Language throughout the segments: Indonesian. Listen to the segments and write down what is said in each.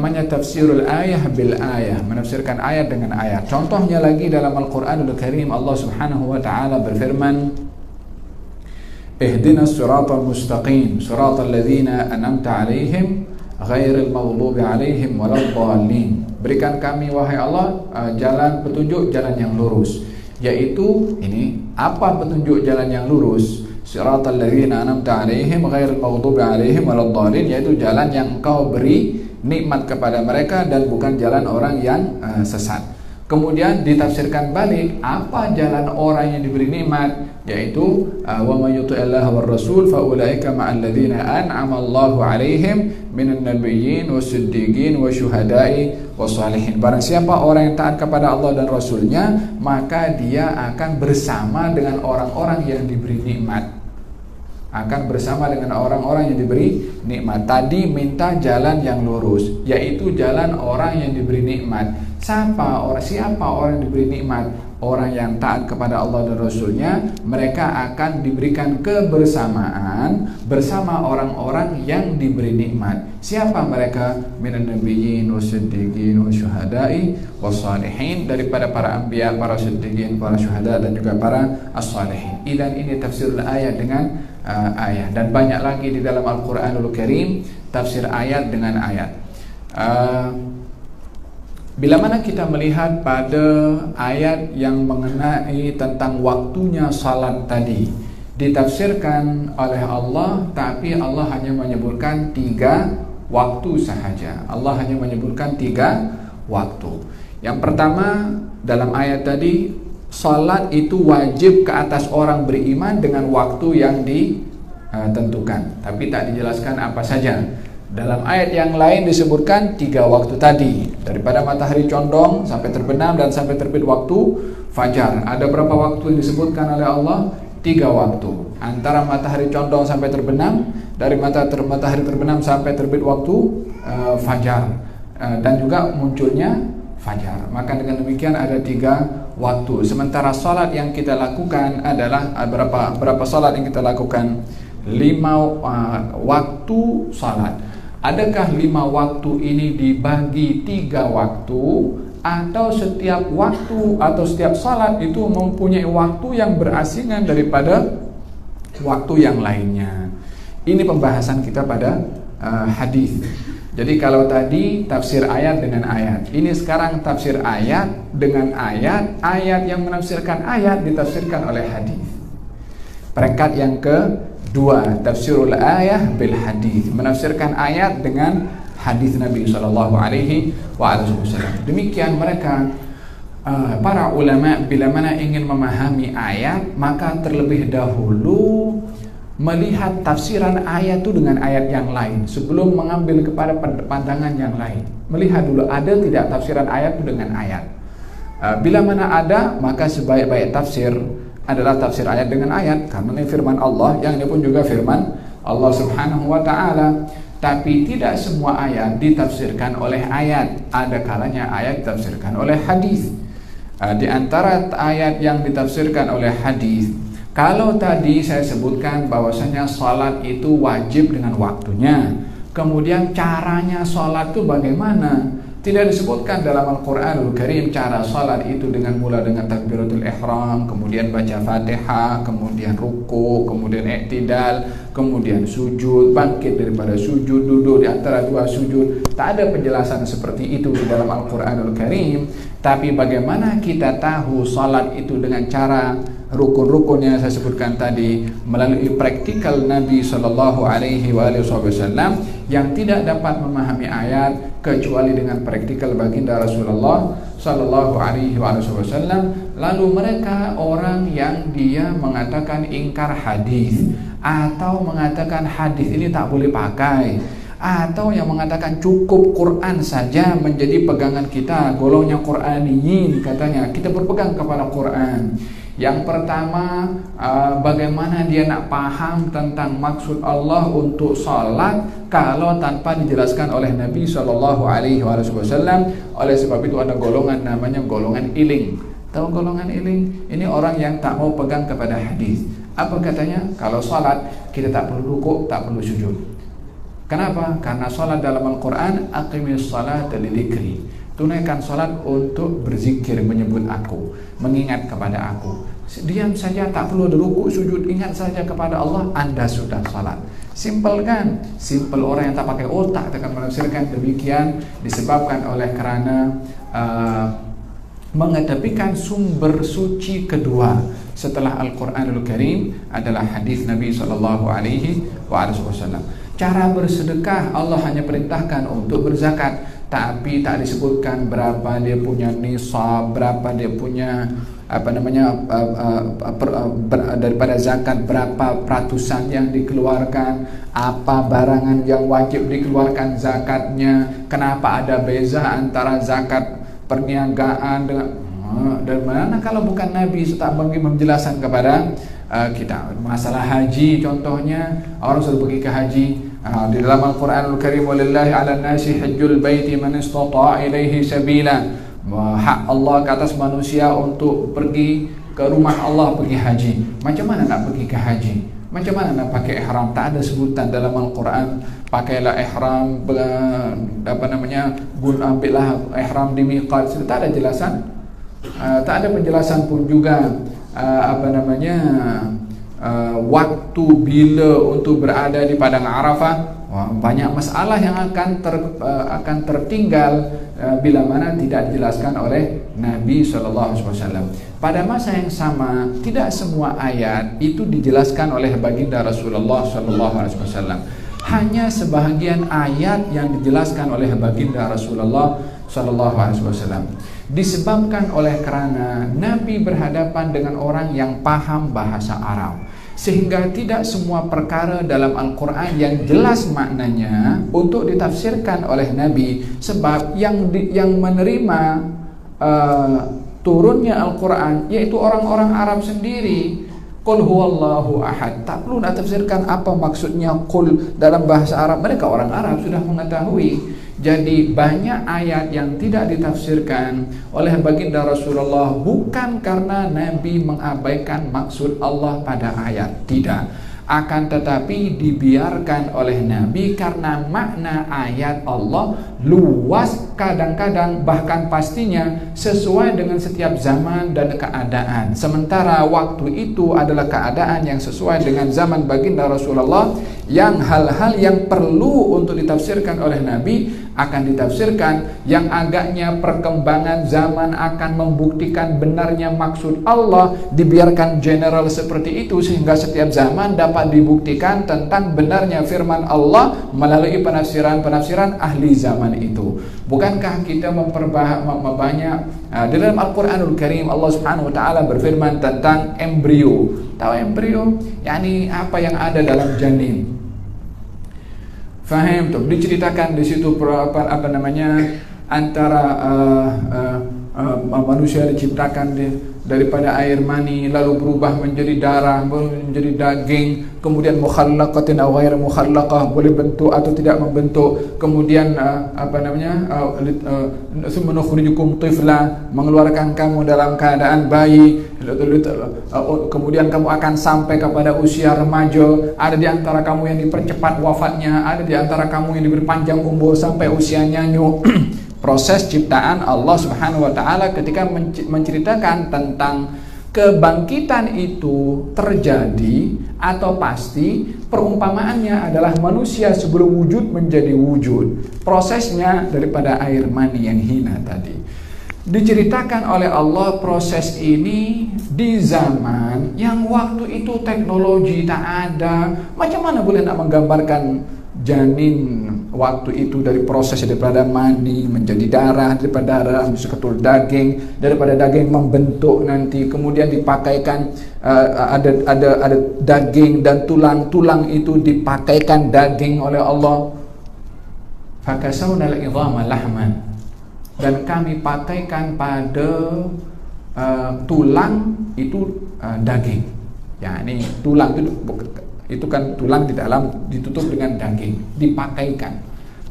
namanya tafsirul ayah bil ayah, menafsirkan ayat dengan ayat. Contohnya lagi dalam Al-Qur'anul Karim, Allah Subhanahu wa taala berfirman, ihdinas siratal mustaqim siratal ladzina an'amta 'alaihim ghairil maghdubi 'alaihim waladdallin. Berikan kami wahai Allah jalan petunjuk, jalan yang lurus. Yaitu ini, apa petunjuk jalan yang lurus? Siratal ladzina an'amta 'alaihim ghairil maghdubi 'alaihim waladdallin, yaitu jalan yang Engkau beri nikmat kepada mereka dan bukan jalan orang yang sesat. Kemudian ditafsirkan balik, apa jalan orang yang diberi nikmat, yaitu wa may yuti'illaha war rasul fa ulaika ma'al ladzina an'ama Allahu 'alaihim minan nabiyyin wasiddiqin wasyuhada'i wassalihin. Barang siapa orang yang taat kepada Allah dan Rasulnya, maka dia akan bersama dengan orang-orang yang diberi nikmat. Akan bersama dengan orang-orang yang diberi nikmat. Tadi minta jalan yang lurus, yaitu jalan orang yang diberi nikmat. Siapa orang yang diberi nikmat? Orang yang taat kepada Allah dan Rasulnya, mereka akan diberikan kebersamaan bersama orang-orang yang diberi nikmat. Siapa mereka? Minan nabiyyin wasiddiqin wasyuhada'i wassalihin, daripada para anbiya, para siddiqin, para syuhada dan juga para as-salihin. Idan ini tafsirul ayat dengan ayat, dan banyak lagi di dalam Al-Qur'anul Karim tafsir ayat dengan ayat. Bila mana kita melihat pada ayat yang mengenai tentang waktunya salat tadi, ditafsirkan oleh Allah, tapi Allah hanya menyebutkan 3 waktu sahaja. Allah hanya menyebutkan 3 waktu. Yang pertama, dalam ayat tadi, salat itu wajib ke atas orang beriman dengan waktu yang ditentukan, tapi tak dijelaskan apa saja. Dalam ayat yang lain disebutkan 3 waktu tadi, daripada matahari condong sampai terbenam dan sampai terbit waktu fajar. Ada berapa waktu yang disebutkan oleh Allah? 3 waktu. Antara matahari condong sampai terbenam, dari matahari terbenam sampai terbit waktu fajar, dan juga munculnya fajar. Maka dengan demikian ada 3 waktu. Sementara salat yang kita lakukan adalah berapa salat yang kita lakukan? 5 waktu salat. Adakah 5 waktu ini dibagi 3 waktu, atau setiap waktu atau setiap salat itu mempunyai waktu yang berasingan daripada waktu yang lainnya? Ini pembahasan kita pada hadis. Jadi kalau tadi tafsir ayat dengan ayat, ini sekarang tafsir ayat dengan ayat. Ayat yang menafsirkan ayat ditafsirkan oleh hadis. Peringkat yang kedua, tafsirul ayah bil hadis, menafsirkan ayat dengan hadis Nabi sallallahu alaihi wasallam. Demikian mereka para ulama bila mana ingin memahami ayat, maka terlebih dahulu melihat tafsiran ayat itu dengan ayat yang lain sebelum mengambil kepada pandangan yang lain. Melihat dulu ada tidak tafsiran ayat itu dengan ayat. Bila mana ada, maka sebaik-baik tafsir adalah tafsir ayat dengan ayat, karena ini firman Allah, yang ini pun juga firman Allah Subhanahu wa taala. Tapi tidak semua ayat ditafsirkan oleh ayat. Ada kalanya ayat ditafsirkan oleh hadis. Di antara ayat yang ditafsirkan oleh hadis, kalau tadi saya sebutkan bahwasanya salat itu wajib dengan waktunya, kemudian caranya salat itu bagaimana? Tidak disebutkan dalam Al-Qur'anul Karim cara salat itu dengan mula dengan takbiratul ihram, kemudian baca Fatihah, kemudian ruku, kemudian i'tidal, kemudian sujud, bangkit daripada sujud, duduk di antara 2 sujud. Tak ada penjelasan seperti itu di dalam Al-Qur'anul Karim. Tapi bagaimana kita tahu salat itu dengan cara rukun-rukun yang saya sebutkan tadi, melalui praktikal Nabi sallallahu alaihi wasallam yang tidak dapat memahami ayat kecuali dengan praktikal baginda Rasulullah sallallahu alaihi wasallam. Lalu mereka orang yang dia mengatakan ingkar hadis, atau mengatakan hadis ini tak boleh pakai, atau yang mengatakan cukup Quran saja menjadi pegangan kita, golongnya Qur'aniyin, katanya kita berpegang kepada Quran. Yang pertama, bagaimana dia nak paham tentang maksud Allah untuk salat kalau tanpa dijelaskan oleh Nabi Shallallahu Alaihi Wasallam? Oleh sebab itu ada golongan namanya golongan iling. Tahu golongan iling? Ini orang yang tak mau pegang kepada hadis. Apa katanya? Kalau salat kita tak perlu rukuk, tak perlu sujud. Kenapa? Karena salat dalam Al-Quran, aqimis salata lidzikri, tunaikan salat untuk berzikir, menyebut aku, mengingat kepada aku. Diam saja, tak perlu ada rukuk sujud, ingat saja kepada Allah, Anda sudah salat. Simple kan? Simple. Orang yang tak pakai otak akan menafsirkan demikian disebabkan oleh karena mengedepikan sumber suci kedua setelah Al-Quranul Karim adalah hadis Nabi SAW. Cara bersedekah Allah hanya perintahkan untuk berzakat, tapi tak disebutkan berapa dia punya nisab, berapa dia punya daripada zakat, berapa peratusan yang dikeluarkan, apa barangan yang wajib dikeluarkan zakatnya, kenapa ada beza antara zakat perniagaan dengan dan mana kalau bukan Nabi tak bagi menjelaskan kepada kita. Masalah haji contohnya, orang sudah pergi ke haji, di dalam Al-Quranul Karim, walillahi ala nasi hajjul baiti man istata'a ilaihi sabila, hak Allah ke atas manusia untuk pergi ke rumah Allah, pergi haji. Macam mana nak pergi ke haji? Macam mana nak pakai ihram? Tak ada sebutan dalam Al-Quran pakailah ihram, ambillah ihram di miqat. Tak ada jelasan, tak ada penjelasan pun juga waktu bila untuk berada di padang Arafah. Banyak masalah yang akan tertinggal bila mana tidak dijelaskan oleh Nabi SAW. Pada masa yang sama, tidak semua ayat itu dijelaskan oleh baginda Rasulullah SAW. Hanya sebahagian ayat yang dijelaskan oleh baginda Rasulullah SAW. Disebabkan oleh karena Nabi berhadapan dengan orang yang paham bahasa Arab, sehingga tidak semua perkara dalam Al-Quran yang jelas maknanya untuk ditafsirkan oleh Nabi. Sebab yang menerima turunnya Al-Quran yaitu orang-orang Arab sendiri. Qul huwallahu ahad, tak perlu nak tafsirkan apa maksudnya qul dalam bahasa Arab, mereka orang Arab sudah mengetahui. Jadi banyak ayat yang tidak ditafsirkan oleh baginda Rasulullah bukan karena Nabi mengabaikan maksud Allah pada ayat, tidak, akan tetapi dibiarkan oleh Nabi karena makna ayat Allah luas, kadang-kadang bahkan pastinya sesuai dengan setiap zaman dan keadaan. Sementara waktu itu adalah keadaan yang sesuai dengan zaman baginda Rasulullah, yang hal-hal yang perlu untuk ditafsirkan oleh Nabi akan ditafsirkan, yang agaknya perkembangan zaman akan membuktikan benarnya maksud Allah dibiarkan general seperti itu, sehingga setiap zaman dapat dibuktikan tentang benarnya firman Allah melalui penafsiran-penafsiran ahli zaman itu. Bukankah kita memperbanyak di dalam Al-Quranul Karim Allah Subhanahu wa taala berfirman tentang embrio. Tahu embrio? Yani apa yang ada dalam janin. Faham tuh, diceritakan di situ antara manusia diciptakan daripada air mani, lalu berubah menjadi darah, menjadi daging, kemudian mukhallaqatin aw ghairu mukhallaqah, boleh bentuk atau tidak membentuk, kemudian summa nukhrijukum tifla, mengeluarkan kamu dalam keadaan bayi, kemudian kamu akan sampai kepada usia remaja, ada di antara kamu yang dipercepat wafatnya, ada di antara kamu yang diberi panjang umur sampai usia nyanyuk. Proses ciptaan Allah Subhanahu wa taala ketika menceritakan tentang kebangkitan itu terjadi atau pasti, perumpamaannya adalah manusia sebelum wujud menjadi wujud. Prosesnya daripada air mani yang hina tadi. Diceritakan oleh Allah proses ini di zaman yang waktu itu teknologi tak ada. Macam mana boleh nak menggambarkan janin waktu itu dari proses daripada mani menjadi darah, daripada darah seketul daging, daripada daging membentuk nanti kemudian dipakaikan ada daging dan tulang itu dipakaikan daging oleh Allah. Fakasawna al-idhama lahman, dan kami pakaikan pada tulang itu daging. Ya, ini tulang itu kan tulang di dalam ditutup dengan daging, dipakaikan.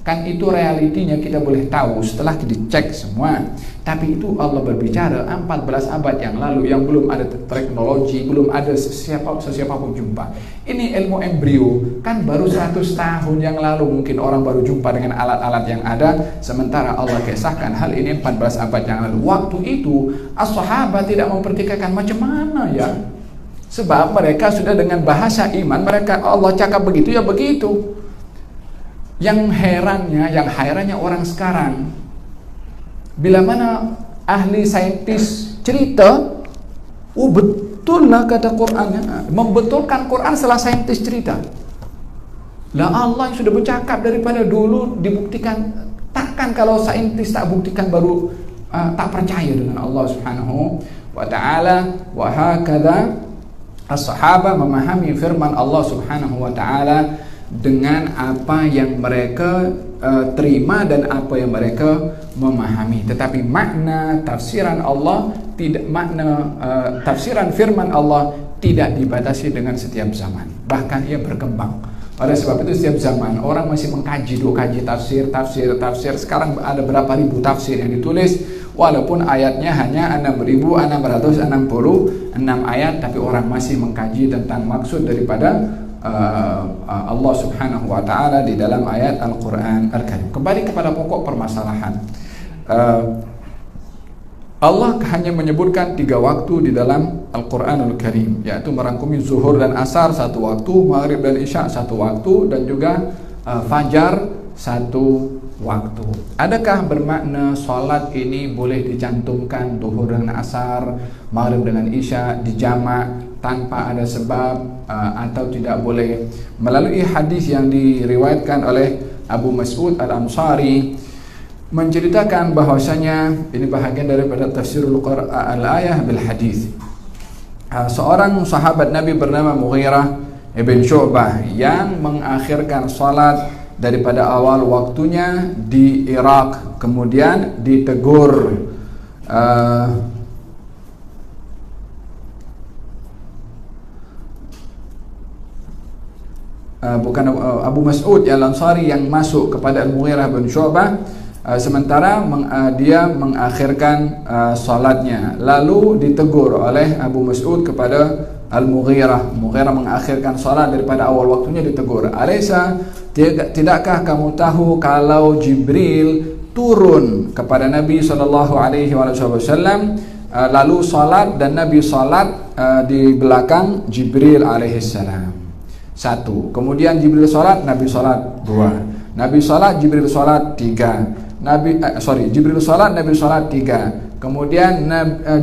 Kan itu realitinya kita boleh tahu setelah dicek semua. Tapi itu Allah berbicara 14 abad yang lalu, yang belum ada teknologi, belum ada sesiapapun jumpa. Ini ilmu embrio, kan baru 100 tahun yang lalu mungkin orang baru jumpa dengan alat-alat yang ada. Sementara Allah kisahkan hal ini 14 abad yang lalu. Waktu itu as-sahabat tidak mempertikaikan macam mana ya. Sebab mereka sudah dengan bahasa iman, mereka Allah cakap begitu ya begitu. Yang herannya orang sekarang, bila mana ahli saintis cerita, oh betul lah kata Qurannya, membetulkan Quran setelah saintis cerita. Lah Allah yang sudah bercakap daripada dulu dibuktikan, takkan kalau saintis tak buktikan baru tak percaya dengan Allah Subhanahu wa taala. Wa hakadha as-sahabah memahami firman Allah Subhanahu wa taala dengan apa yang mereka terima dan apa yang mereka memahami. Tetapi makna tafsiran Allah tidak, tafsiran firman Allah tidak dibatasi dengan setiap zaman, bahkan ia berkembang. Oleh sebab itu setiap zaman orang masih mengkaji tafsir. Sekarang ada berapa ribu tafsir yang ditulis, walaupun ayatnya hanya 6.666 ayat, tapi orang masih mengkaji tentang maksud daripada Allah Subhanahu wa taala di dalam ayat Al-Qur'an Al-Karim. Kembali kepada pokok permasalahan. Allah hanya menyebutkan 3 waktu di dalam Al-Quranul Karim, yaitu merangkumi zuhur dan asar 1 waktu, maghrib dan isya 1 waktu, dan juga fajar 1 waktu. Adakah bermakna solat ini boleh dicantumkan zuhur dan asar, maghrib dengan isya dijamak tanpa ada sebab, atau tidak boleh? Melalui hadis yang diriwayatkan oleh Abu Mas'ud Al-Ansari menceritakan bahwasanya ini bahagian daripada tafsirul Qur'an al-ayah bil hadis. Seorang sahabat Nabi bernama Mughirah ibn Syu'bah yang mengakhirkan salat daripada awal waktunya di Irak, kemudian ditegur Abu Mas'ud Al-Ansari yang masuk kepada Al-Mughirah bin Syu'bah, sementara dia mengakhirkan salatnya, lalu ditegur oleh Abu Mas'ud kepada Al-Mughirah. Mughirah mengakhirkan salat daripada awal waktunya, ditegur, "Alaysa, tidakkah kamu tahu kalau Jibril turun kepada Nabi SAW, lalu salat dan Nabi salat di belakang Jibril alaihissalam?" 1. Kemudian Jibril salat, Nabi salat. 2. Nabi salat, Jibril salat. 3. Jibril salat, Nabi salat 3. Kemudian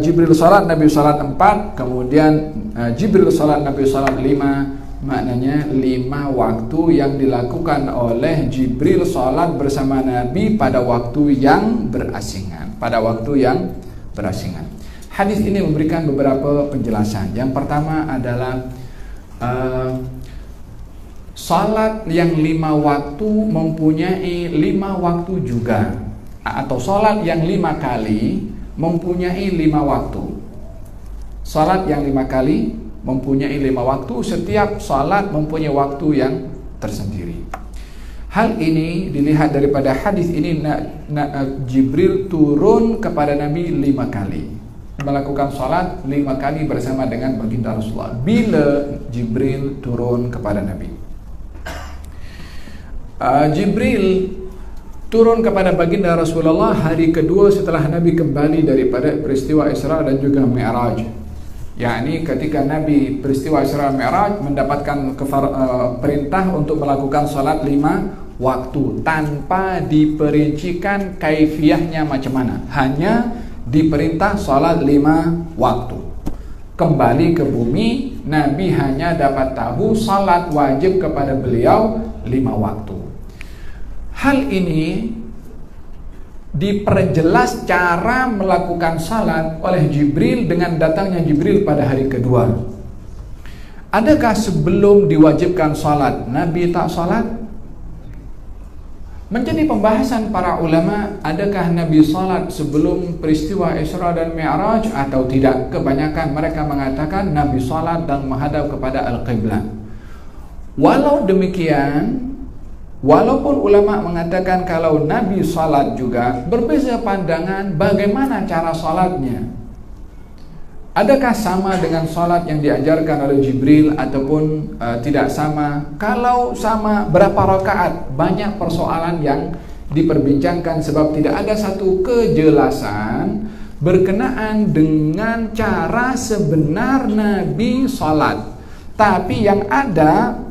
Jibril salat, Nabi salat 4. Kemudian Jibril salat, Nabi salat 5. Maknanya 5 waktu yang dilakukan oleh Jibril salat bersama Nabi pada waktu yang berasingan. Hadis ini memberikan beberapa penjelasan. Yang pertama adalah salat yang 5 waktu mempunyai 5 waktu juga, atau salat yang 5 kali mempunyai 5 waktu. Salat yang 5 kali mempunyai 5 waktu, setiap salat mempunyai waktu yang tersendiri. Hal ini dilihat daripada hadis ini, Jibril turun kepada Nabi 5 kali, melakukan salat 5 kali bersama dengan baginda Rasulullah. Bila Jibril turun kepada Nabi, Jibril turun kepada baginda Rasulullah hari kedua setelah Nabi kembali daripada peristiwa Isra dan juga Mi'raj. yakni ketika Nabi peristiwa Isra Mi'raj mendapatkan perintah untuk melakukan salat 5 waktu tanpa diperincikan kaifiyahnya macam mana, hanya diperintah salat 5 waktu. Kembali ke bumi, Nabi hanya dapat tahu salat wajib kepada beliau 5 waktu. Hal ini diperjelas cara melakukan salat oleh Jibril dengan datangnya Jibril pada hari kedua. Adakah sebelum diwajibkan salat Nabi tak salat? Menjadi pembahasan para ulama, adakah Nabi salat sebelum peristiwa Isra dan Mi'raj atau tidak? Kebanyakan mereka mengatakan Nabi salat dan menghadap kepada Al-Qiblah. Walau demikian, Walaupun ulama mengatakan kalau Nabi salat juga, berbeza pandangan bagaimana cara salatnya. Adakah sama dengan salat yang diajarkan oleh Jibril ataupun tidak sama? Kalau sama, berapa rakaat? Banyak persoalan yang diperbincangkan sebab tidak ada satu kejelasan berkenaan dengan cara sebenar Nabi salat. Tapi yang ada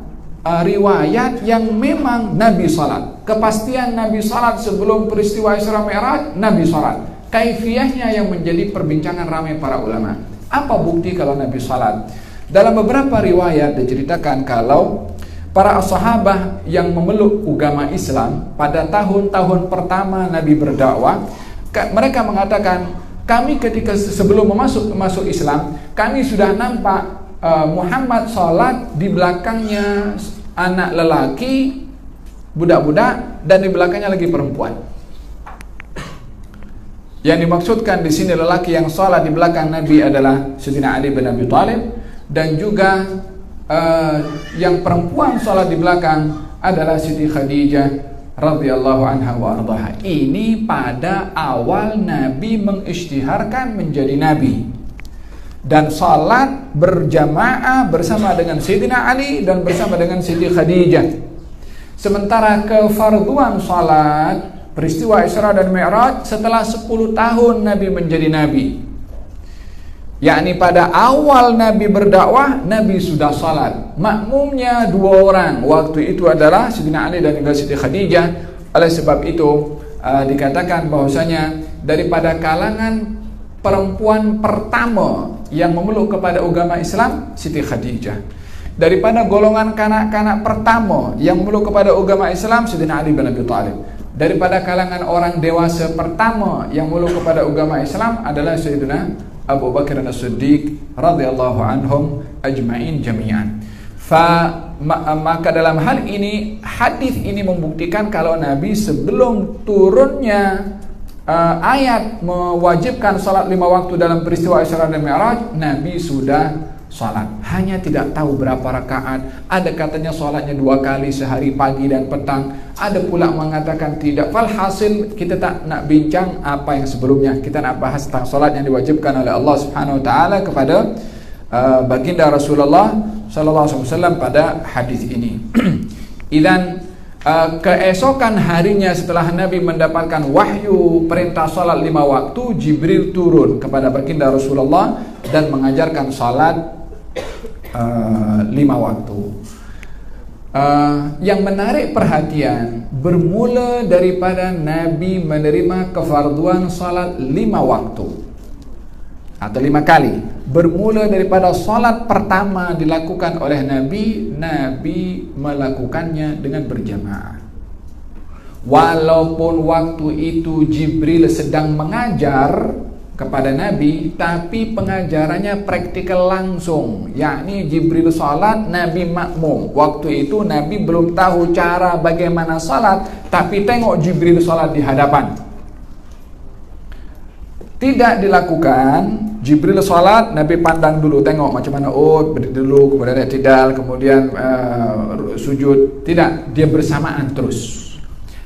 riwayat yang memang Nabi salat. Kepastian Nabi salat sebelum peristiwa Isra Mi'raj, Nabi salat. Kaifiyahnya yang menjadi perbincangan ramai para ulama. Apa bukti kalau Nabi salat? Dalam beberapa riwayat diceritakan kalau para sahabat yang memeluk agama Islam pada tahun-tahun pertama Nabi berdakwah, mereka mengatakan, kami ketika sebelum masuk Islam, kami sudah nampak Muhammad salat, di belakangnya anak lelaki, budak-budak, dan di belakangnya lagi perempuan. Yang dimaksudkan di sini lelaki yang salat di belakang Nabi adalah Sayyidina Ali bin Abi Thalib, dan juga yang perempuan salat di belakang adalah Siti Khadijah radhiyallahu anha wa ardhaha. Ini pada awal Nabi mengisytiharkan menjadi Nabi dan salat berjamaah bersama dengan Sayyidina Ali dan bersama dengan Siti Khadijah. Sementara kefarduan salat peristiwa Isra dan Mi'raj setelah 10 tahun Nabi menjadi Nabi, yakni pada awal Nabi berdakwah, Nabi sudah salat. Makmumnya 2 orang, waktu itu adalah Sayyidina Ali dan juga Siti Khadijah. Oleh sebab itu dikatakan bahwasanya daripada kalangan perempuan pertama yang memeluk kepada agama Islam, Siti Khadijah. Daripada golongan kanak-kanak pertama yang memeluk kepada agama Islam, Sayyidina Ali bin Abi Thalib. Daripada kalangan orang dewasa pertama yang memeluk kepada agama Islam adalah Sayyidina Abu Bakar As-Siddiq radhiyallahu anhum ajma'in jami'an. Maka dalam hal ini, hadis ini membuktikan kalau Nabi sebelum turunnya ayat mewajibkan salat 5 waktu dalam peristiwa Isra dan Mi'raj, Nabi sudah salat. Hanya tidak tahu berapa rakaat. Ada katanya salatnya 2 kali sehari, pagi dan petang. Ada pula mengatakan tidak. Falhasil kita tak nak bincang apa yang sebelumnya. Kita nak bahas tentang salat yang diwajibkan oleh Allah Subhanahu wa taala kepada baginda Rasulullah sallallahu alaihi wasallam pada hadis ini. Dan keesokan harinya setelah Nabi mendapatkan wahyu perintah salat 5 waktu, Jibril turun kepada baginda Rasulullah dan mengajarkan salat 5 waktu. Yang menarik perhatian, bermula daripada Nabi menerima kefarduan salat 5 waktu atau 5 kali. Bermula daripada salat pertama dilakukan oleh Nabi, Nabi melakukannya dengan berjamaah. Walaupun waktu itu Jibril sedang mengajar kepada Nabi, tapi pengajarannya praktikal langsung, yakni Jibril salat, Nabi makmum. Waktu itu Nabi belum tahu cara bagaimana salat, tapi tengok Jibril salat di hadapan. Tidak dilakukan Jibril salat, Nabi pandang dulu, tengok macam mana, berdiri dulu, kemudian i'tidal, kemudian sujud. Tidak, dia bersamaan terus.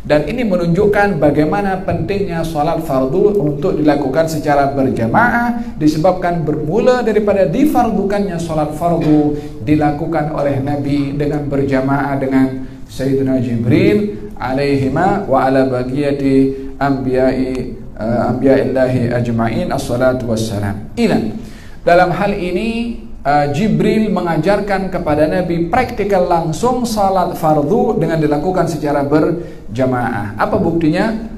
Dan ini menunjukkan bagaimana pentingnya salat fardu untuk dilakukan secara berjamaah, disebabkan bermula daripada difardukannya salat fardu dilakukan oleh Nabi dengan berjamaah dengan Sayyidina Jibril alaihima wa ala baqiyati anbiya'illahi ajma'in as-salatu wassalam. Dalam hal ini Jibril mengajarkan kepada Nabi praktikal langsung salat fardu dengan dilakukan secara berjamaah. Apa buktinya?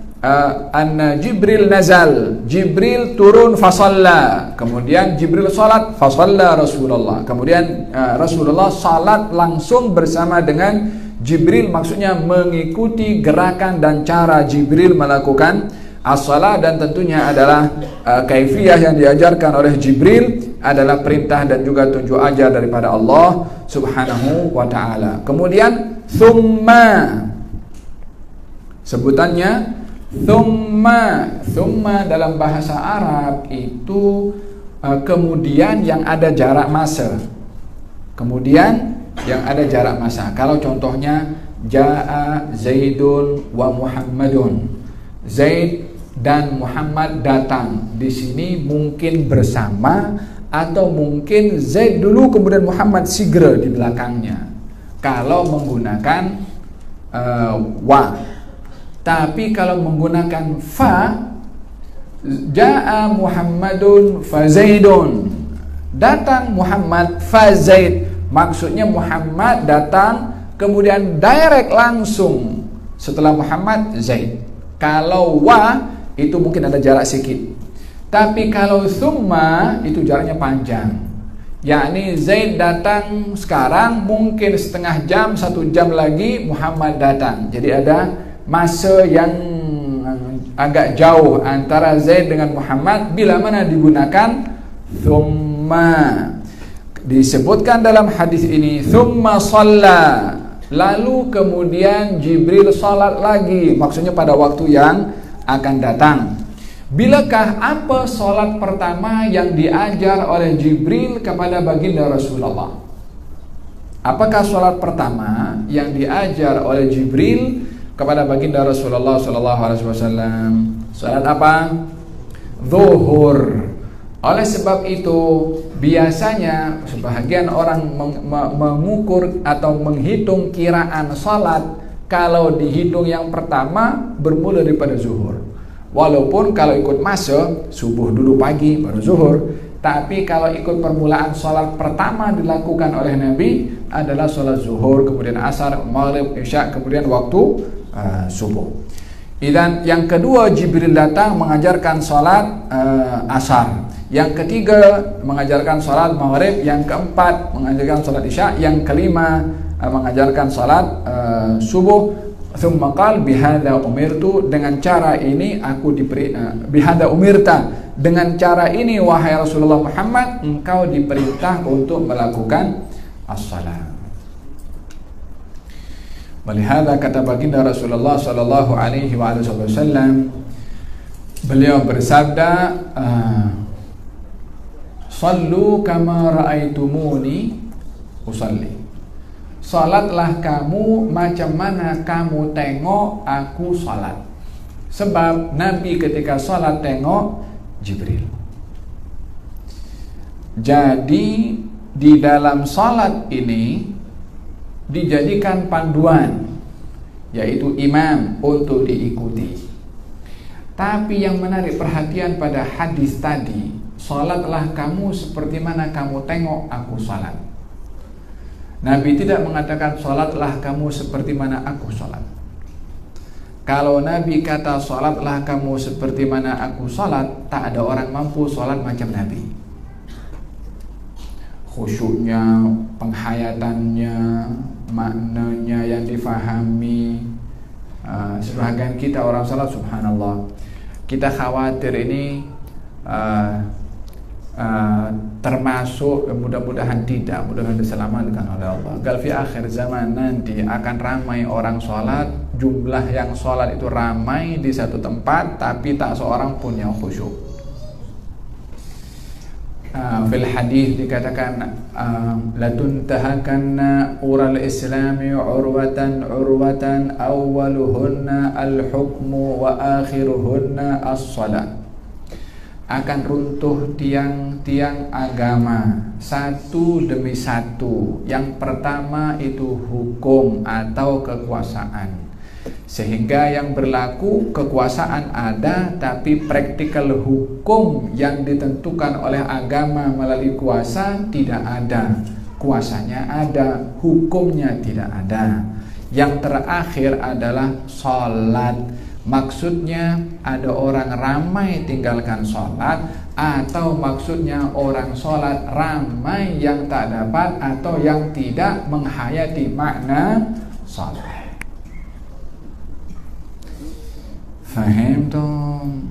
Anna Jibril nazal, Jibril turun fasalla, kemudian Jibril salat fasalla Rasulullah, kemudian Rasulullah salat langsung bersama dengan Jibril, maksudnya mengikuti gerakan dan cara Jibril melakukan as-salat. Dan tentunya adalah kaifiyah yang diajarkan oleh Jibril adalah perintah dan juga tunjuk ajar daripada Allah Subhanahu wa taala. Kemudian thumma, sebutannya thumma dalam bahasa Arab itu kemudian yang ada jarak masa. Kemudian yang ada jarak masa. Kalau contohnya Jaa Zaidun wa Muhammadun. Zaid dan Muhammad datang. Di sini mungkin bersama atau mungkin Zaid dulu kemudian Muhammad segera di belakangnya. Kalau menggunakan wa. Tapi kalau menggunakan fa, Jaa Muhammadun fa Zaidun. Datang Muhammad fa Zaid. Maksudnya Muhammad datang kemudian direct langsung setelah Muhammad Zaid. Kalau wa itu mungkin ada jarak sedikit. Tapi kalau thumma itu jaraknya panjang. Yakni Zaid datang sekarang, mungkin setengah jam, 1 jam lagi Muhammad datang. Jadi ada masa yang agak jauh antara Zaid dengan Muhammad. Bila mana digunakan thumma. Disebutkan dalam hadis ini thumma shalla, lalu kemudian Jibril salat lagi, maksudnya pada waktu yang akan datang. Bilakah apa salat pertama yang diajar oleh Jibril kepada baginda Rasulullah? Apakah salat pertama yang diajar oleh Jibril kepada baginda Rasulullah SAW? Salat apa? Zuhur. Oleh sebab itu biasanya sebahagian orang mengukur atau menghitung kiraan salat, kalau dihitung yang pertama bermula daripada zuhur. Walaupun kalau ikut masa subuh dulu pagi baru zuhur, tapi kalau ikut permulaan salat pertama dilakukan oleh Nabi adalah salat zuhur, kemudian asar, maghrib, isya, kemudian waktu subuh. Dan yang kedua Jibril datang mengajarkan salat asar. Yang ketiga mengajarkan salat maghrib, yang keempat mengajarkan salat isya, yang kelima mengajarkan salat subuh. Thumma qal bihadza umirtu, dengan cara ini aku diberi bihadza umirta, dengan cara ini wahai Rasulullah Muhammad engkau diperintah untuk melakukan as-salat. Walihada kata baginda Rasulullah sallallahu alaihi wasallam, beliau bersabda, sallu kama raaitumuni usalli. Salatlah kamu macam mana kamu tengok aku salat. Sebab Nabi ketika salat tengok Jibril. Jadi di dalam salat ini dijadikan panduan, yaitu imam untuk diikuti. Tapi yang menarik perhatian pada hadis tadi, salatlah kamu seperti mana kamu tengok aku salat. Nabi tidak mengatakan salatlah kamu seperti mana aku salat. Kalau Nabi kata salatlah kamu seperti mana aku salat, tak ada orang mampu salat macam Nabi. Khusyuknya, penghayatannya, maknanya yang difahami. Sebahagian kita orang salat, subhanallah, kita khawatir ini termasuk, mudah-mudahan tidak, mudah-mudahan diselamatkan oleh Allah. Gal fi akhir zaman nanti akan ramai orang sholat, jumlah yang sholat itu ramai di satu tempat, tapi tak seorang pun yang khusyuk. Fil hadis dikatakan latuntahakanna ural islami urwatan urwatan awwaluhunna al-hukmu wa akhiruhunna as-salat. Akan runtuh tiang-tiang agama satu demi satu. Yang pertama itu hukum atau kekuasaan, sehingga yang berlaku kekuasaan ada, tapi praktikal hukum yang ditentukan oleh agama melalui kuasa tidak ada. Kuasanya ada, hukumnya tidak ada. Yang terakhir adalah sholat. Maksudnya ada orang ramai tinggalkan sholat, atau maksudnya orang sholat ramai yang tak dapat atau yang tidak menghayati makna sholat. Faham dong?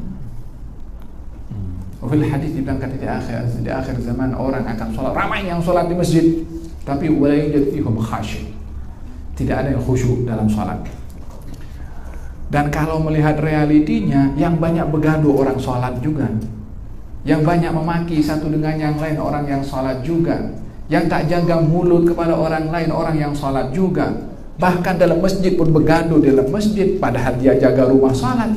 Fil hadis dibilang kata di akhir zaman orang akan sholat, ramai yang sholat di masjid, tapi wala yujad fihum khasyy, tidak ada yang khusyuk dalam sholat. Dan kalau melihat realitinya, yang banyak begaduh orang sholat juga, yang banyak memaki satu dengan yang lain orang yang sholat juga, yang tak jaga mulut kepada orang lain orang yang sholat juga. Bahkan dalam masjid pun bergaduh dalam masjid, padahal dia jaga rumah salat.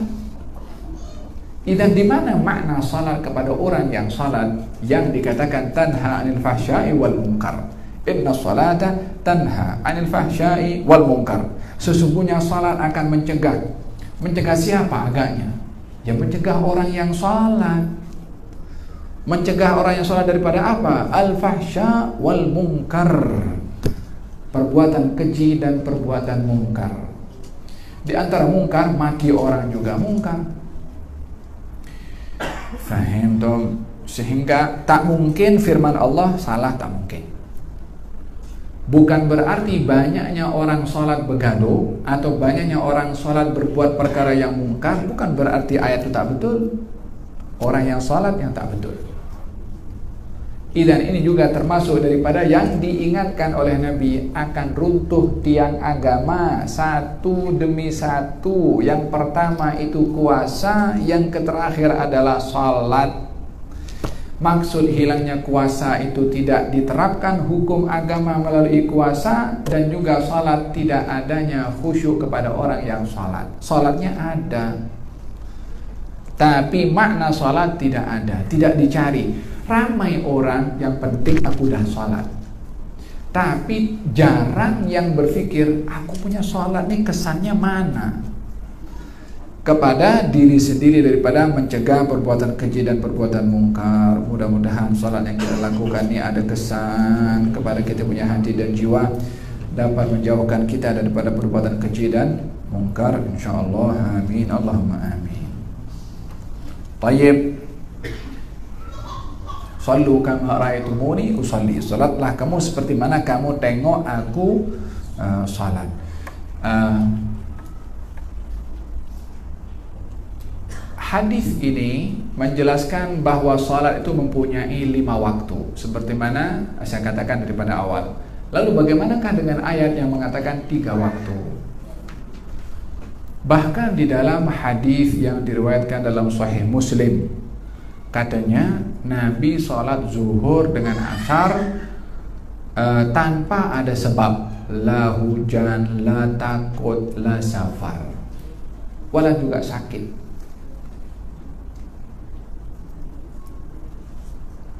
Dan di mana makna salat kepada orang yang salat yang dikatakan tanha 'anil fahsya'i wal munkar? Inna salata tanha 'anil fahsya'i wal munkar. Sesungguhnya salat akan mencegah. Mencegah siapa agaknya? Ya mencegah orang yang salat. Mencegah orang yang salat daripada apa? Al-fahsya wal munkar. Perbuatan keji dan perbuatan mungkar. Di antara mungkar, maki orang juga mungkar. Fahim toh? Sehingga tak mungkin firman Allah salah, tak mungkin. Bukan berarti banyaknya orang sholat bergaduh atau banyaknya orang sholat berbuat perkara yang mungkar, bukan berarti ayat itu tak betul. Orang yang sholat yang tak betul. Dan ini juga termasuk daripada yang diingatkan oleh Nabi, akan runtuh tiang agama satu demi satu. Yang pertama itu kuasa, yang terakhir adalah salat. Maksud hilangnya kuasa itu tidak diterapkan hukum agama melalui kuasa, dan juga salat tidak adanya khusyuk kepada orang yang salat. Salatnya ada, tapi makna salat tidak ada, tidak dicari. Ramai orang yang penting aku dah sholat, tapi jarang yang berpikir aku punya sholat nih kesannya mana kepada diri sendiri daripada mencegah perbuatan keji dan perbuatan mungkar. Mudah-mudahan sholat yang kita lakukan ini ada kesan kepada kita punya hati dan jiwa, dapat menjauhkan kita daripada perbuatan keji dan mungkar, insyaallah. Amin, Allahumma amin. Tayyib. Sallu kama ra'aitumuni usalli. Salatlah kamu seperti mana kamu tengok aku salat. Hadis ini menjelaskan bahwa salat itu mempunyai 5 waktu, seperti mana saya katakan daripada awal. Lalu bagaimanakah dengan ayat yang mengatakan 3 waktu? Bahkan di dalam hadis yang diriwayatkan dalam Sahih Muslim, katanya Nabi sholat zuhur dengan asar tanpa ada sebab, la hujan, la takut, la safar, wala juga sakit.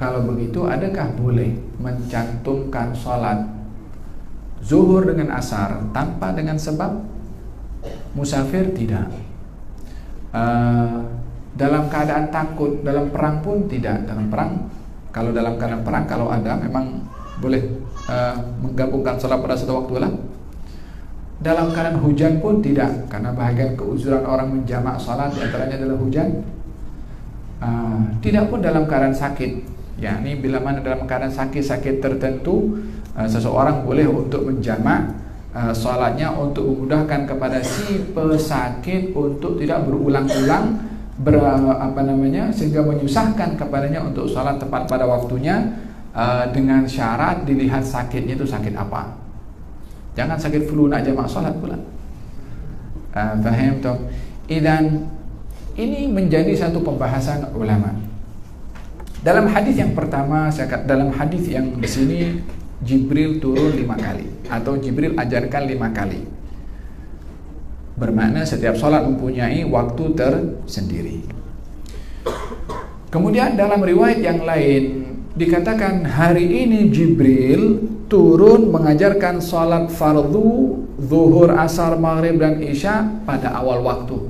Kalau begitu, adakah boleh mencantumkan sholat zuhur dengan asar tanpa dengan sebab? Musafir tidak. Dalam keadaan takut, dalam perang pun tidak. Dalam perang, kalau dalam keadaan perang, kalau ada memang boleh menggabungkan sholat pada satu waktu lah. Dalam keadaan hujan pun tidak, karena bahagian keuzuran orang menjamak sholat diantaranya adalah hujan. Tidak pun dalam keadaan sakit, yakni bila mana dalam keadaan sakit sakit seseorang boleh untuk menjamak sholatnya untuk memudahkan kepada si pesakit untuk tidak berulang-ulang sehingga menyusahkan kepadanya untuk sholat tepat pada waktunya, dengan syarat dilihat sakitnya itu sakit apa. Jangan sakit flu nak jamak sholat pula. Faham toh? Dan ini menjadi satu pembahasan ulama. Dalam hadis yang pertama, dalam hadis yang di sini Jibril turun 5 kali atau Jibril ajarkan 5 kali. Bermakna setiap sholat mempunyai waktu tersendiri. Kemudian dalam riwayat yang lain dikatakan hari ini Jibril turun mengajarkan sholat fardu zuhur, asar, maghrib dan isya pada awal waktu.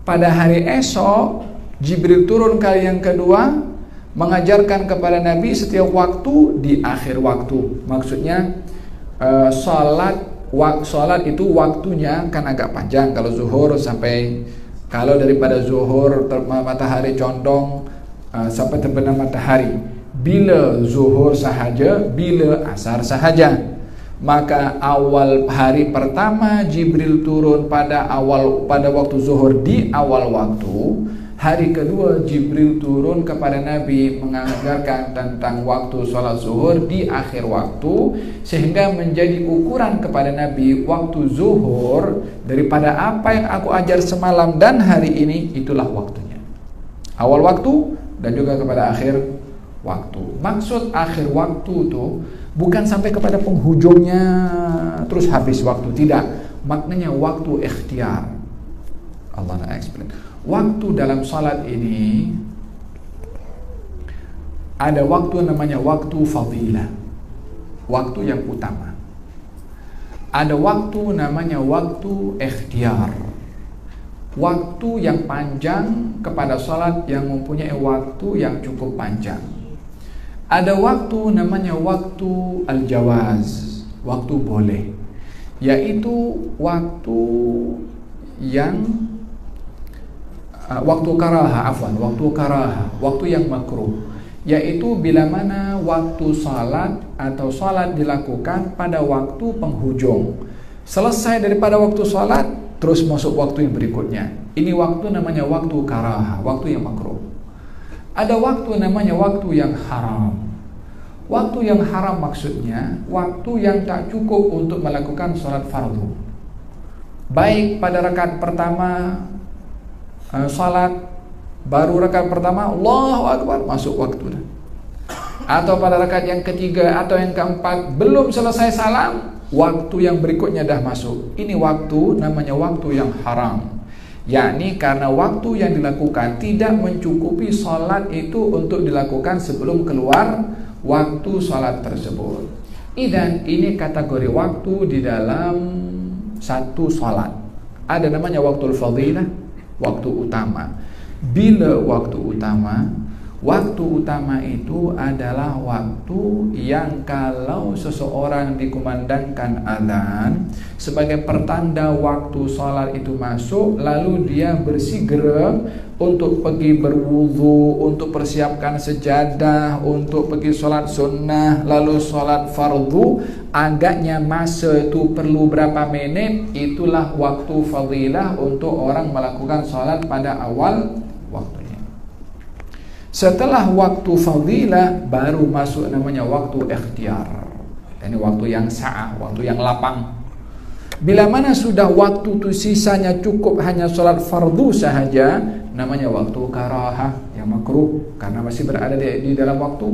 Pada hari esok Jibril turun kali yang kedua mengajarkan kepada Nabi setiap waktu di akhir waktu. Maksudnya sholat itu waktunya kan agak panjang. Kalau zuhur sampai, kalau daripada zuhur matahari condong sampai terbenam matahari, bila zuhur sahaja, bila asar sahaja. Maka awal hari pertama Jibril turun pada waktu zuhur di awal waktu. Hari kedua Jibril turun kepada Nabi mengajarkan tentang waktu sholat zuhur di akhir waktu, sehingga menjadi ukuran kepada Nabi waktu zuhur daripada apa yang aku ajar semalam dan hari ini, itulah waktunya. Awal waktu dan juga kepada akhir waktu. Maksud akhir waktu itu bukan sampai kepada penghujungnya terus habis waktu, tidak. Maknanya waktu ikhtiar. Allah nak explain. Waktu dalam salat ini ada waktu namanya waktu fadilah, waktu yang utama. Ada waktu namanya waktu ikhtiar, waktu yang panjang kepada salat yang mempunyai waktu yang cukup panjang. Ada waktu namanya waktu al-jawaz, waktu boleh, yaitu waktu yang waktu karaha, waktu yang makruh, yaitu bila mana waktu salat atau salat dilakukan pada waktu penghujung. Selesai daripada waktu salat, terus masuk waktu yang berikutnya. Ini waktu namanya waktu karaha, waktu yang makruh. Ada waktu namanya waktu yang haram. Waktu yang haram maksudnya waktu yang tak cukup untuk melakukan salat fardu. Baik pada rakaat pertama salat, baru rakaat pertama Allahu Akbar, masuk waktu dah. Atau pada rakaat yang ketiga atau yang keempat belum selesai salam, waktu yang berikutnya dah masuk. Ini waktu namanya waktu yang haram, yakni karena waktu yang dilakukan tidak mencukupi salat itu untuk dilakukan sebelum keluar waktu salat tersebut. Dan ini kategori waktu di dalam satu salat. Ada namanya waktu fadilah, waktu utama. Bila waktu utama? Waktu utama itu adalah waktu yang kalau seseorang dikumandangkan azan sebagai pertanda waktu salat itu masuk, lalu dia bersegera untuk pergi berwudu, untuk persiapkan sejadah, untuk pergi salat sunnah, lalu salat fardu, agaknya masa itu perlu berapa menit, itulah waktu fadilah untuk orang melakukan salat pada awal waktunya. Setelah waktu fadilah baru masuk namanya waktu ikhtiar. Ini waktu yang sa'ah, waktu yang lapang. Bila mana sudah waktu itu sisanya cukup hanya salat fardu sahaja, namanya waktu karahah, yang makruh karena masih berada di dalam waktu.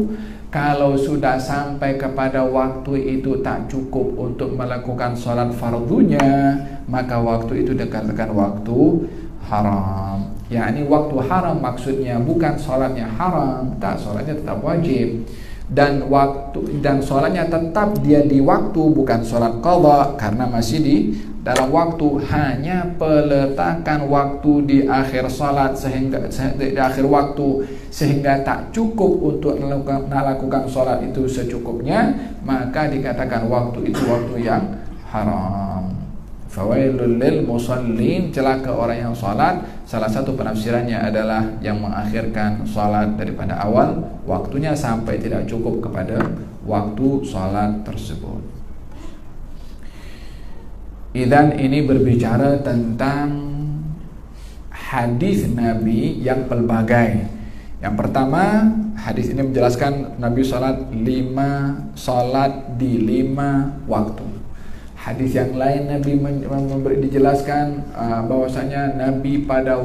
Kalau sudah sampai kepada waktu itu tak cukup untuk melakukan salat fardunya, maka waktu itu dikatakan waktu haram. Yakni waktu haram maksudnya bukan sholatnya haram, tak, sholatnya tetap wajib, dan sholatnya tetap dia di waktu, bukan sholat qadha karena masih di dalam waktu. Hanya peletakan waktu di akhir sholat sehingga di akhir waktu sehingga tak cukup untuk melakukan sholat itu secukupnya, maka dikatakan waktu itu waktu yang haram. Fawailul lil musallin, celaka orang yang salat. Salah satu penafsirannya adalah yang mengakhirkan salat daripada awal waktunya sampai tidak cukup kepada waktu salat tersebut. Idzan ini berbicara tentang hadis Nabi yang pelbagai. Yang pertama, hadis ini menjelaskan Nabi salat 5 salat di 5 waktu. Hadis yang lain Nabi dijelaskan bahwasanya Nabi pada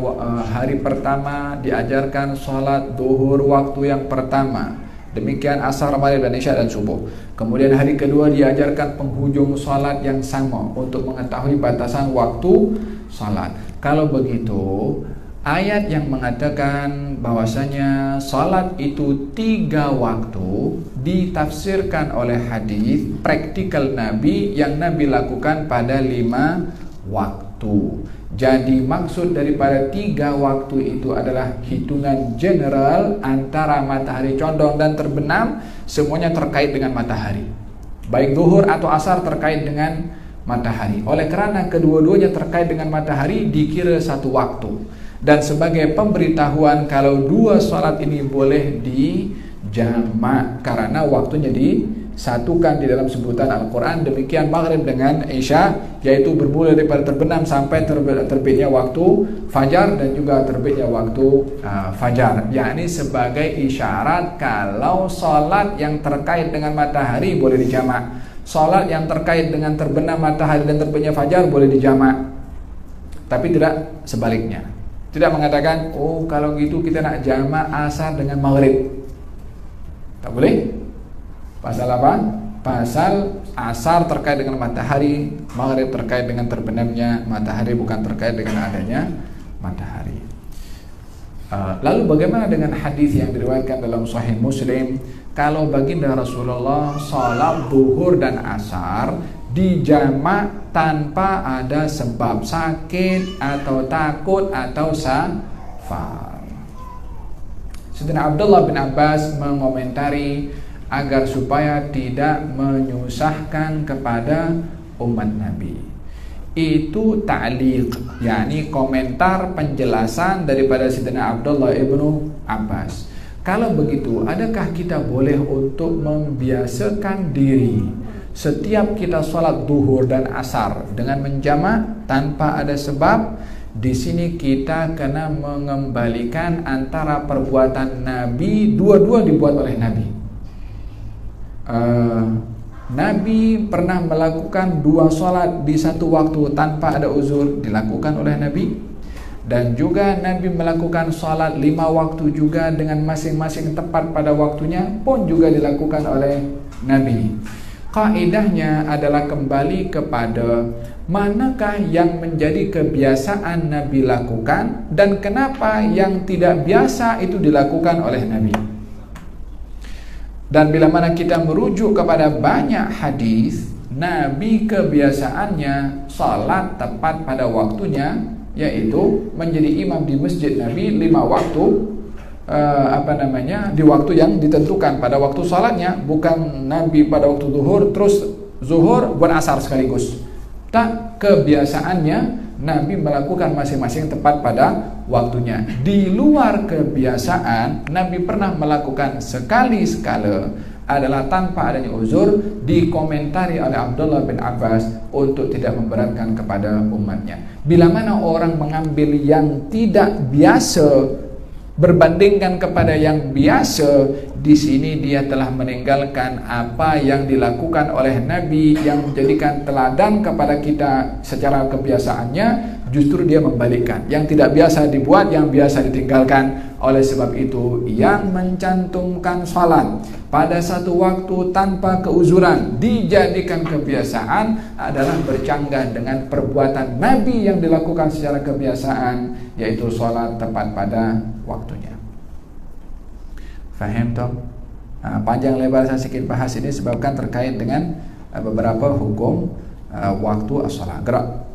hari pertama diajarkan salat zuhur waktu yang pertama. Demikian asar, maghrib dan isya dan subuh. Kemudian hari kedua diajarkan penghujung salat yang sama untuk mengetahui batasan waktu salat. Kalau begitu, ayat yang mengatakan bahwasanya salat itu 3 waktu ditafsirkan oleh hadis praktikal Nabi yang Nabi lakukan pada 5 waktu. Jadi maksud daripada 3 waktu itu adalah hitungan general antara matahari condong dan terbenam, semuanya terkait dengan matahari. Baik zuhur atau asar terkait dengan matahari. Oleh kerana kedua-duanya terkait dengan matahari, dikira satu waktu. Dan sebagai pemberitahuan kalau 2 salat ini boleh dijamak karena waktunya disatukan di dalam sebutan Al-Quran. Demikian maghrib dengan isya, yaitu bermula daripada terbenam sampai terbitnya waktu fajar dan juga terbitnya waktu fajar. Yakni sebagai isyarat kalau salat yang terkait dengan matahari boleh dijamak, salat yang terkait dengan terbenam matahari dan terbitnya fajar boleh dijamak, tapi tidak sebaliknya. Tidak mengatakan, oh kalau gitu kita nak jamak asar dengan maghrib. Tak boleh. Pasal apa? Pasal asar terkait dengan matahari, maghrib terkait dengan terbenamnya matahari, bukan terkait dengan adanya matahari. Lalu bagaimana dengan hadis yang diriwayatkan dalam Sahih Muslim, kalau baginda Rasulullah salat zuhur dan asar dijamak tanpa ada sebab sakit atau takut atau safar. Sayyidina Abdullah bin Abbas mengomentari agar supaya tidak menyusahkan kepada umat Nabi. Itu ta'liq, yakni komentar penjelasan daripada Sayyidina Abdullah ibnu Abbas. Kalau begitu, adakah kita boleh untuk membiasakan diri setiap kita sholat duhur dan asar dengan menjamak tanpa ada sebab? Di sini kita kena mengembalikan antara perbuatan Nabi, dua-dua dibuat oleh Nabi. Nabi pernah melakukan 2 sholat di satu waktu tanpa ada uzur, dilakukan oleh Nabi. Dan juga Nabi melakukan sholat 5 waktu juga dengan masing-masing tepat pada waktunya pun juga dilakukan oleh Nabi. Kaidahnya adalah kembali kepada manakah yang menjadi kebiasaan Nabi lakukan dan kenapa yang tidak biasa itu dilakukan oleh Nabi. Dan bila mana kita merujuk kepada banyak hadis, Nabi kebiasaannya salat tepat pada waktunya, yaitu menjadi imam di masjid Nabi 5 waktu, di waktu yang ditentukan pada waktu salatnya, bukan Nabi pada waktu zuhur terus zuhur buat asar sekaligus. Tak, kebiasaannya Nabi melakukan masing-masing tepat pada waktunya. Di luar kebiasaan, Nabi pernah melakukan sekali-sekala adalah tanpa adanya uzur, dikomentari oleh Abdullah bin Abbas untuk tidak memberatkan kepada umatnya. Bila mana orang mengambil yang tidak biasa berbandingkan kepada yang biasa, di sini dia telah meninggalkan apa yang dilakukan oleh Nabi yang menjadikan teladan kepada kita secara kebiasaannya. Justru dia membalikkan, yang tidak biasa dibuat, yang biasa ditinggalkan. Oleh sebab itu, yang mencantumkan salat pada satu waktu tanpa keuzuran dijadikan kebiasaan adalah bercanggah dengan perbuatan Nabi yang dilakukan secara kebiasaan, yaitu salat tepat pada waktunya. Faham toh? Panjang lebar saya sedikit bahas ini sebabkan terkait dengan beberapa hukum waktu as-salat. Gerak.